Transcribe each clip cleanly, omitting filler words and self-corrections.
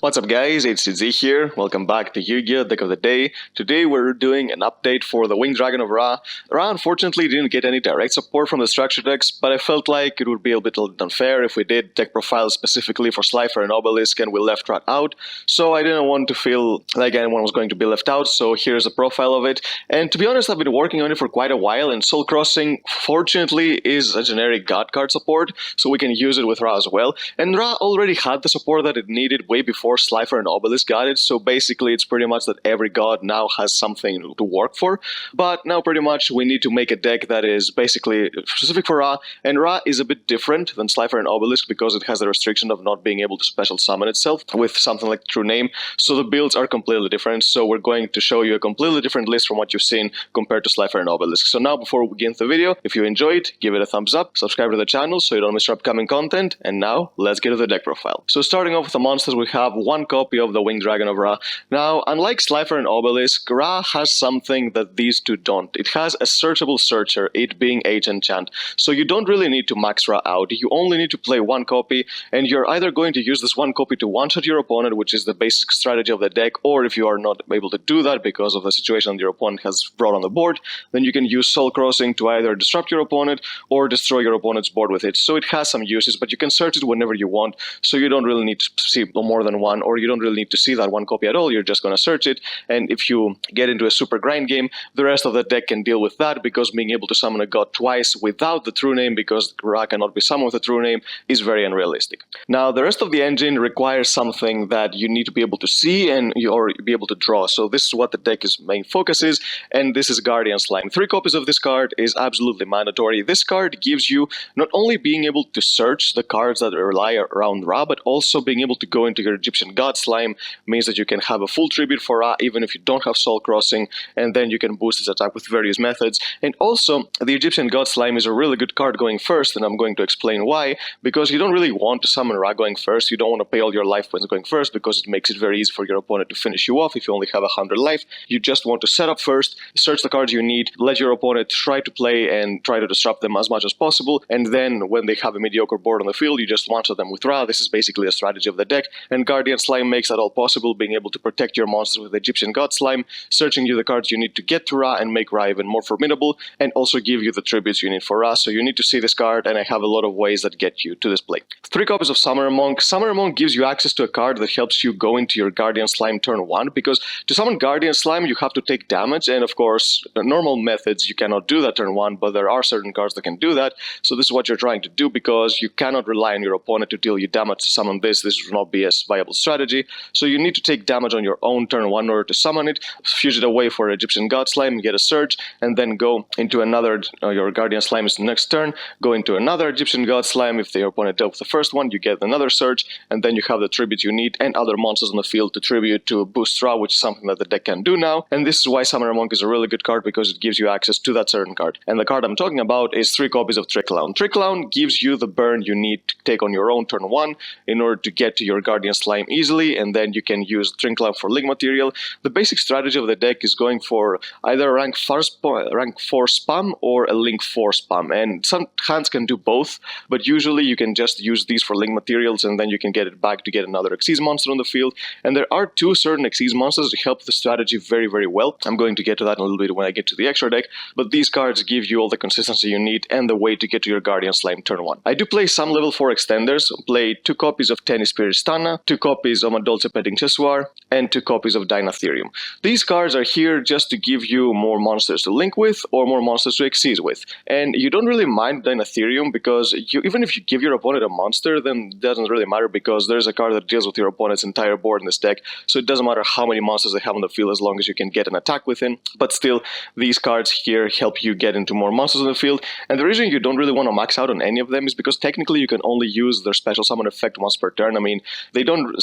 What's up guys, it's Z here. Welcome back to Yu-Gi-Oh! Deck of the Day. Today we're doing an update for the Winged Dragon of Ra. Ra unfortunately didn't get any direct support from the structure decks, but I felt like it would be a bit unfair if we did deck profiles specifically for Slifer and Obelisk and we left Ra out. So I didn't want to feel like anyone was going to be left out, so here's a profile of it. And to be honest, I've been working on it for quite a while, and Soul Crossing fortunately is a generic God card support, so we can use it with Ra as well. And Ra already had the support that it needed way before Slifer and Obelisk got it, so basically it's pretty much that every god now has something to work for. But now pretty much we need to make a deck that is basically specific for Ra, and Ra is a bit different than Slifer and Obelisk because it has the restriction of not being able to special summon itself with something like True Name, so the builds are completely different. So we're going to show you a completely different list from what you've seen compared to Slifer and Obelisk. So now before we begin the video, if you enjoyed, give it a thumbs up, subscribe to the channel so you don't miss our upcoming content, and now let's get to the deck profile. So starting off with the monsters, we have one copy of the Winged Dragon of Ra. Now, unlike Slifer and Obelisk, Ra has something that these two don't. It has a searchable searcher, it being Age Enchant. So you don't really need to max Ra out, you only need to play one copy, and you're either going to use this one copy to one-shot your opponent, which is the basic strategy of the deck, or if you are not able to do that because of the situation your opponent has brought on the board, then you can use Soul Crossing to either disrupt your opponent or destroy your opponent's board with it. So it has some uses, but you can search it whenever you want, so you don't really need to see more than one, or you don't really need to see that one copy at all. You're just going to search it, and if you get into a super grind game, the rest of the deck can deal with that, because being able to summon a god twice without the True Name, because Ra cannot be summoned with a True Name, is very unrealistic. Now, the rest of the engine requires something that you need to be able to see and or be able to draw. So this is what the deck's main focus is, and this is Guardian Slime. 3 copies of this card is absolutely mandatory. This card gives you not only being able to search the cards that rely around Ra, but also being able to go into your Egyptian God Slime. Means that you can have a full tribute for Ra even if you don't have Soul Crossing, and then you can boost its attack with various methods. And also, the Egyptian God Slime is a really good card going first, and I'm going to explain why. Because you don't really want to summon Ra going first, you don't want to pay all your life points going first, because it makes it very easy for your opponent to finish you off if you only have 100 life. You just want to set up first, search the cards you need, let your opponent try to play and try to disrupt them as much as possible, and then when they have a mediocre board on the field, you just one-shot them with Ra. This is basically the strategy of the deck, and Guardian Slime makes that all possible, being able to protect your monsters with Egyptian God Slime, searching you the cards you need to get to Ra and make Ra even more formidable, and also give you the tributes you need for Ra. So you need to see this card, and I have a lot of ways that get you to this play. 3 copies of Summoner Monk. Summoner Monk gives you access to a card that helps you go into your Guardian Slime turn 1, because to summon Guardian Slime you have to take damage, and of course, normal methods you cannot do that turn 1, but there are certain cards that can do that. So this is what you're trying to do, because you cannot rely on your opponent to deal you damage to summon this. This will not be a viable strategy. So you need to take damage on your own turn 1 in order to summon it, fuse it away for Egyptian God Slime, get a search, and then go into another, your Guardian Slime is the next turn, go into another Egyptian God Slime. If your opponent dealt with the first one, you get another search, and then you have the tribute you need and other monsters on the field to tribute to boost Ra, which is something that the deck can do now. And this is why Summoner Monk is a really good card, because it gives you access to that certain card. And the card I'm talking about is 3 copies of Trick Clown. Trick Clown gives you the burn you need to take on your own turn 1 in order to get to your Guardian Slime easily, and then you can use Trick Clown for link material. The basic strategy of the deck is going for either rank 4 spam or a link 4 spam, and some hands can do both, but usually you can just use these for link materials, and then you can get it back to get another Xyz monster on the field. And there are 2 certain Xyz monsters that help the strategy very, very well. I'm going to get to that in a little bit when I get to the extra deck, but these cards give you all the consistency you need and the way to get to your Guardian Slime turn 1. I do play some level 4 extenders, play 2 copies of Tennis Spirit Stana, 2 copies of Madolce Petting Chessoir, and 2 copies of Dynatherium. These cards are here just to give you more monsters to link with or more monsters to Xyz with. And you don't really mind Dynatherium, because even if you give your opponent a monster, then it doesn't really matter, because there's a card that deals with your opponent's entire board in this deck, so it doesn't matter how many monsters they have on the field as long as you can get an attack within. But still, these cards here help you get into more monsters on the field, and the reason you don't really want to max out on any of them is because technically you can only use their special summon effect once per turn. I mean, they don't,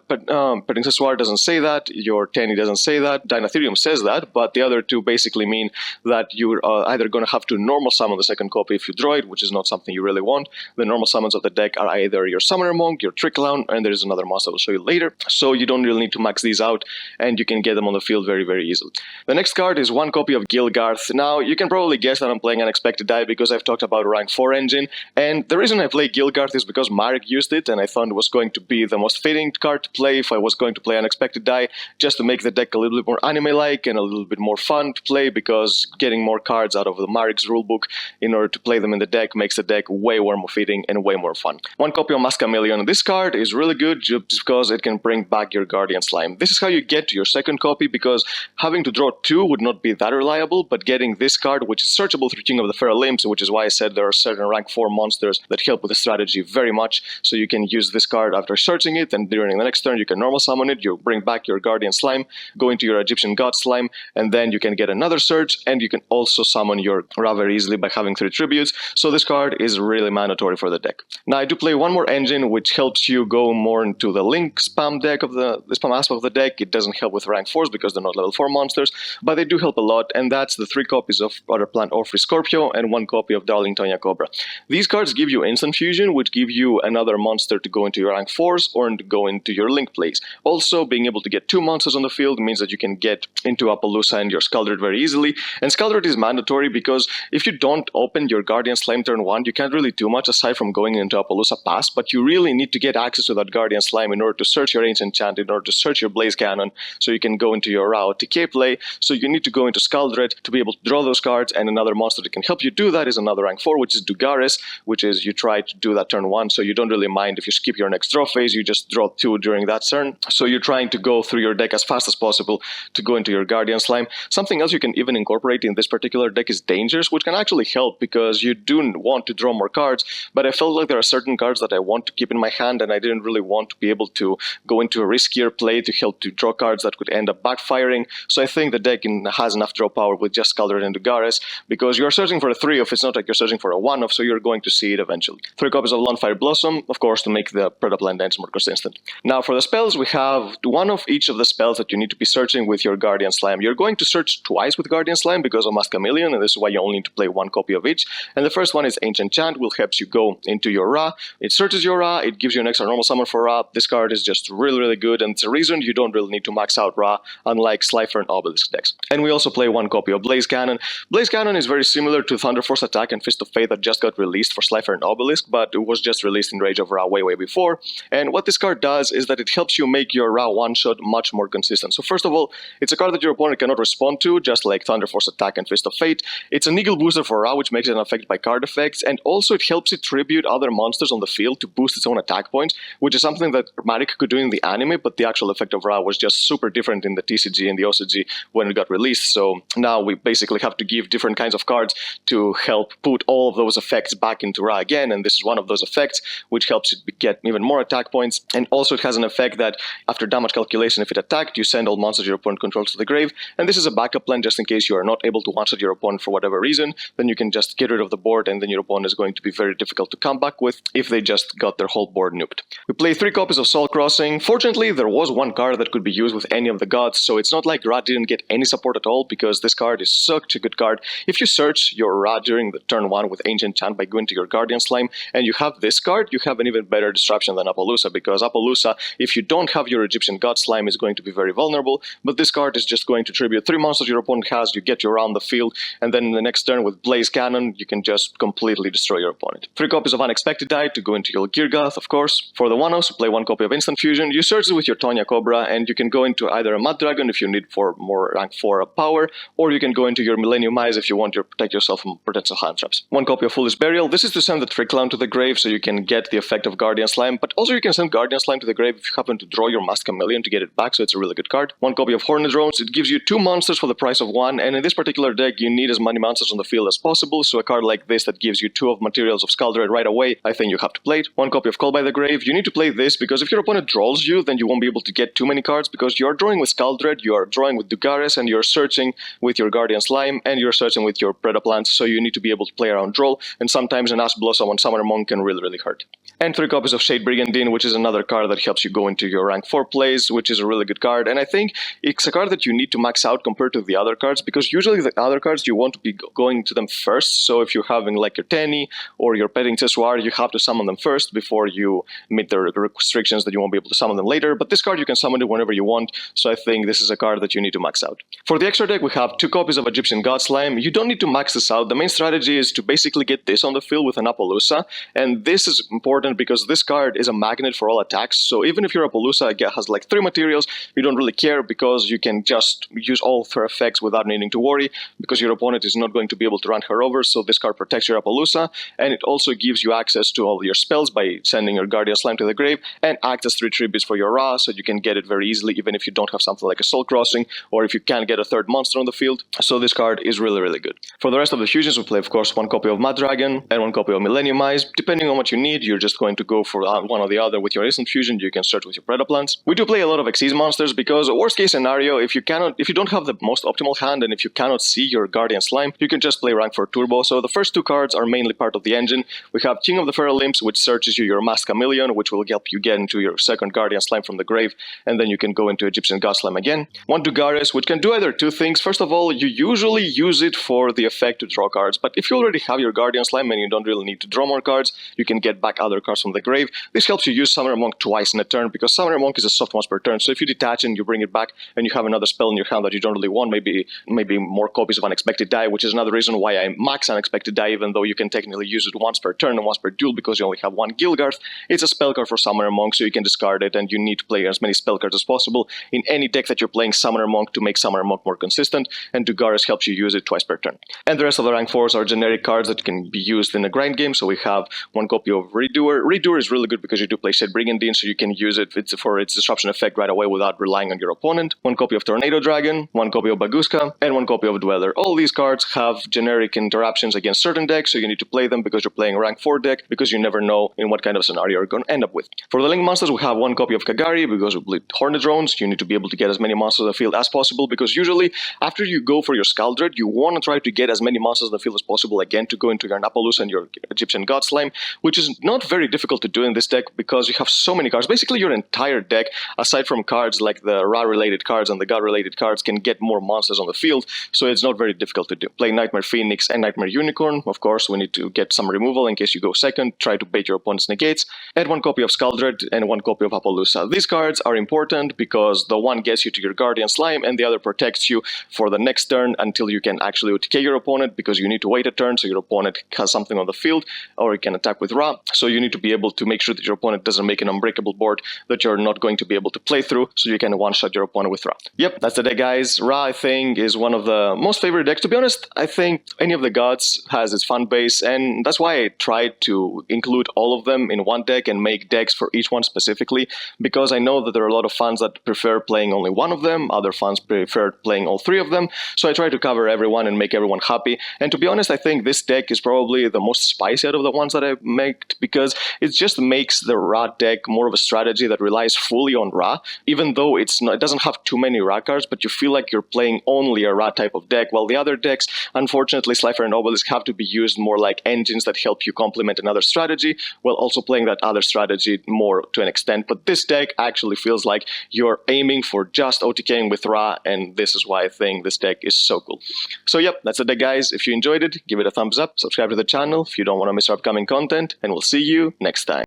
Petting Chessoir doesn't say that, your Tenny doesn't say that, Dynatherium says that, but the other 2 basically mean that you're either going to have to normal summon the second copy if you draw it, which is not something you really want. The normal summons of the deck are either your Summoner Monk, your Trick Clown, and there's another monster I'll show you later, so you don't really need to max these out, and you can get them on the field very, very easily. The next card is 1 copy of Gilgarth. Now, you can probably guess that I'm playing Unexpected Die because I've talked about rank 4 engine, and the reason I play Gilgarth is because Marek used it, and I thought it was going to be the most fitting Winged card to play if I was going to play Unexpected Die, just to make the deck a little bit more anime-like and a little bit more fun to play, because getting more cards out of the Marik's rulebook in order to play them in the deck makes the deck way more fitting and way more fun. One copy of Mask Chameleon. This card is really good just because it can bring back your Guardian Slime. This is how you get to your second copy, because having to draw 2 would not be that reliable, but getting this card, which is searchable through King of the Feral Limbs, which is why I said there are certain rank 4 monsters that help with the strategy very much, so you can use this card after searching it, and during the next turn you can normal summon it, you bring back your Guardian Slime, go into your Egyptian God Slime, and then you can get another search, and you can also summon your Ra very easily by having 3 tributes, so this card is really mandatory for the deck. Now I do play one more engine which helps you go more into the link spam deck of the spam aspect of the deck. It doesn't help with rank 4s because they're not level 4 monsters, but they do help a lot, and that's the 3 copies of Other Plant Orphrey Scorpio and 1 copy of Darling Tonya Cobra. These cards give you instant fusion, which give you another monster to go into your rank 4s or to go into your link plays. Also, being able to get 2 monsters on the field means that you can get into Appaloosa and your Scaldred very easily, and Scaldred is mandatory because if you don't open your Guardian Slime turn 1, you can't really do much aside from going into Appaloosa Pass, but you really need to get access to that Guardian Slime in order to search your Ancient Chant, in order to search your Blaze Cannon, so you can go into your Ra TK play. So you need to go into Scaldred to be able to draw those cards, and another monster that can help you do that is another rank 4, which is Dugares, which is you try to do that turn 1, so you don't really mind if you skip your next draw phase, you just draw 2 during that turn. So you're trying to go through your deck as fast as possible to go into your Guardian Slime. Something else you can even incorporate in this particular deck is Dangers, which can actually help because you do want to draw more cards, but I felt like there are certain cards that I want to keep in my hand, and I didn't really want to be able to go into a riskier play to help to draw cards that could end up backfiring. So I think the deck has enough draw power with just Scaldred and Dugares, because you're searching for a 3-off, it's not like you're searching for a 1-off, so you're going to see it eventually. 3 copies of Lawnfire Blossom, of course, to make the Predaplant Dance more consistent. Now for the spells, we have 1 of each of the spells that you need to be searching with your Guardian Slime. You're going to search twice with Guardian Slime because of Mask Chameleon, and this is why you only need to play 1 copy of each. And the first one is Ancient Chant, which helps you go into your Ra. It searches your Ra, it gives you an extra normal summon for Ra. This card is just really good, and it's a reason you don't really need to max out Ra, unlike Slifer and Obelisk decks. And we also play 1 copy of Blaze Cannon. Blaze Cannon is very similar to Thunder Force Attack and Fist of Fate that just got released for Slifer and Obelisk, but it was just released in Rage of Ra way before. And what this card does is that it helps you make your Ra one-shot much more consistent. So first of all, it's a card that your opponent cannot respond to, just like Thunder Force Attack and Fist of Fate. It's an Eagle booster for Ra, which makes it unaffected by card effects, and also it helps it tribute other monsters on the field to boost its own attack points, which is something that Marik could do in the anime, but the actual effect of Ra was just super different in the TCG and the OCG when it got released. So now we basically have to give different kinds of cards to help put all of those effects back into Ra again, and this is one of those effects, which helps it get even more attack points. And also it has an effect that after damage calculation, if it attacked, you send all monsters your opponent controls to the grave, and this is a backup plan just in case you are not able to one-shot your opponent for whatever reason. Then you can just get rid of the board, and then your opponent is going to be very difficult to come back with if they just got their whole board nuked. We play 3 copies of Soul Crossing. Fortunately, there was 1 card that could be used with any of the gods, so it's not like Ra didn't get any support at all, because this card is such a good card. If you search your Ra during the turn 1 with Ancient Chant by going to your Guardian Slime, and you have this card, you have an even better disruption than Appaloosa, because Appaloosa, if you don't have your Egyptian God Slime, is going to be very vulnerable, but this card is just going to tribute 3 monsters your opponent has, you get you around the field, and then in the next turn with Blaze Cannon, you can just completely destroy your opponent. 3 copies of Unexpected Die to go into your Girgath, of course. For the 1-offs, play 1 copy of Instant Fusion. You search it with your Tonya Cobra, and you can go into either a Mud Dragon if you need for more rank 4 power, or you can go into your Millennium Eyes if you want to protect yourself from potential hand traps. 1 copy of Foolish Burial. This is to send the Trick Clown to the grave so you can get the effect of Guardian Slime, but also you can send Guardian Slime to the grave if you happen to draw your Mask Chameleon to get it back, so it's a really good card. 1 copy of Hornet Drones. It gives you 2 monsters for the price of 1, and in this particular deck you need as many monsters on the field as possible, so a card like this that gives you 2 of materials of Scaldred right away, I think you have to play it. 1 copy of Call by the Grave. You need to play this because if your opponent draws you, then you won't be able to get too many cards, because you are drawing with Scaldred, you are drawing with Dugares, and you're searching with your Guardian Slime, and you're searching with your Predaplants, so you need to be able to play around draw, and sometimes an Ash Blossom on Summoner Monk can really hurt. And 3 copies of Shade Brigandine, which is another card that helps you go into your rank 4 plays, which is a really good card, and I think it's a card that you need to max out compared to the other cards, because usually the other cards you want to be going to them first, so if you're having like your Tenny or your Petting Tessoir, you have to summon them first before you meet the restrictions that you won't be able to summon them later, but this card you can summon it whenever you want, so I think this is a card that you need to max out. For the extra deck, we have 2 copies of Egyptian God Slime. You don't need to max this out. The main strategy is to basically get this on the field with an Appaloosa, and this is important because this card is a magnet for all attacks, So even if your Appaloosa has like 3 materials, you don't really care because you can just use all 3 effects without needing to worry, because your opponent is not going to be able to run her over. So this card protects your Appaloosa, and it also gives you access to all your spells by sending your Guardian Slime to the grave, and acts as 3 tributes for your Ra, so you can get it very easily even if you don't have something like a Soul Crossing, or if you can't get a 3rd monster on the field. So this card is really, really good. For the rest of the fusions, we play, of course, 1 copy of Mad Dragon and 1 copy of Millennium Eyes. Depending on what you need, you're just going to go for one or the other. With your instant fusion, you can start with your Predaplants. We do play a lot of Xyz monsters because, worst case scenario, if you don't have the most optimal hand and if you cannot see your Guardian Slime, you can just play rank 4 Turbo. So the first 2 cards are mainly part of the engine. We have King of the Feral Imps, which searches you your Masked Chameleon, which will help you get into your 2nd Guardian Slime from the grave, and then you can go into Egyptian God Slime again. 1 Dugares, which can do either 2 things. First of all, you usually use it for the effect to draw cards, but if you already have your Guardian Slime and you don't really need to draw more cards, you can get back other cards from the grave. This helps you use Summoner Monk twice in a turn, because Summoner Monk is a soft once per turn, so if you detach and you bring it back and you have another spell in your hand that you don't really want, maybe more copies of Unexpected Die, which is another reason why I max Unexpected Die, even though you can technically use it once per turn and once per duel because you only have 1 Gilgarth. It's a spell card for Summoner Monk, so you can discard it, and you need to play as many spell cards as possible in any deck that you're playing Summoner Monk to make Summoner Monk more consistent, and Dugares helps you use it twice per turn. And the rest of the rank 4s are generic cards that can be used in a grind game, so we have 1 copy of Redoer. Redoer is really good because you do play Shed Brigandine, so you can use it for its disruption effect right away without relying on your opponent. 1 copy of Tornado Dragon, 1 copy of Baguska, and 1 copy of Dweller. All these cards have generic interruptions against certain decks, so you need to play them because you're playing a rank 4 deck, because you never know in what kind of scenario you're going to end up with. For the Link monsters, we have 1 copy of Kagari because we play Hornet Drones. You need to be able to get as many monsters on the field as possible, because usually after you go for your Scaldred, you want to try to get as many monsters on the field as possible again to go into your Appaloosa and your Egyptian God Slime, which is not very difficult to do in this deck because you have so many cards. Basically, your entire deck, aside from cards like the Ra-related cards and the God-related cards, can get more monsters on the field, so it's not very difficult to do. Play Nightmare Phoenix and Nightmare Unicorn. Of course, we need to get some removal in case you go second. Try to bait your opponent's negates. Add 1 copy of Scaldred and 1 copy of Appaloosa. These cards are important because the one gets you to your Guardian Slime and the other protects you for the next turn until you can actually OTK your opponent, because you need to wait a turn so your opponent has something on the field, or you can attack with Ra. So you need to be able to make sure that your opponent doesn't make an unbreakable board that you're not going to be able to play through, so you can one-shot your opponent with Ra. Yep, that's the deck, guys. Ra, I think, is one of the most favorite decks. To be honest, I think any of the gods has its fan base, and that's why I tried to include all of them in one deck and make decks for each one specifically, because I know that there are a lot of fans that prefer playing only one of them, other fans prefer playing all 3 of them, so I try to cover everyone and make everyone happy. And to be honest, I think this deck is probably the most spicy out of the ones that I've made, because it just makes the Ra deck more of a strategy that relies fully on Ra, even though it doesn't have too many Ra cards, but you feel like you're playing only a Ra type of deck, while the other decks, unfortunately, Slifer and Obelisk, have to be used more like engines that help you complement another strategy, while also playing that other strategy more to an extent. But this deck actually feels like you're aiming for just OTKing with Ra, and this is why I think this deck is so cool. So yep, that's the deck, guys. If you enjoyed it, give it a thumbs up, subscribe to the channel if you don't want to miss our upcoming content, and we'll see you next time.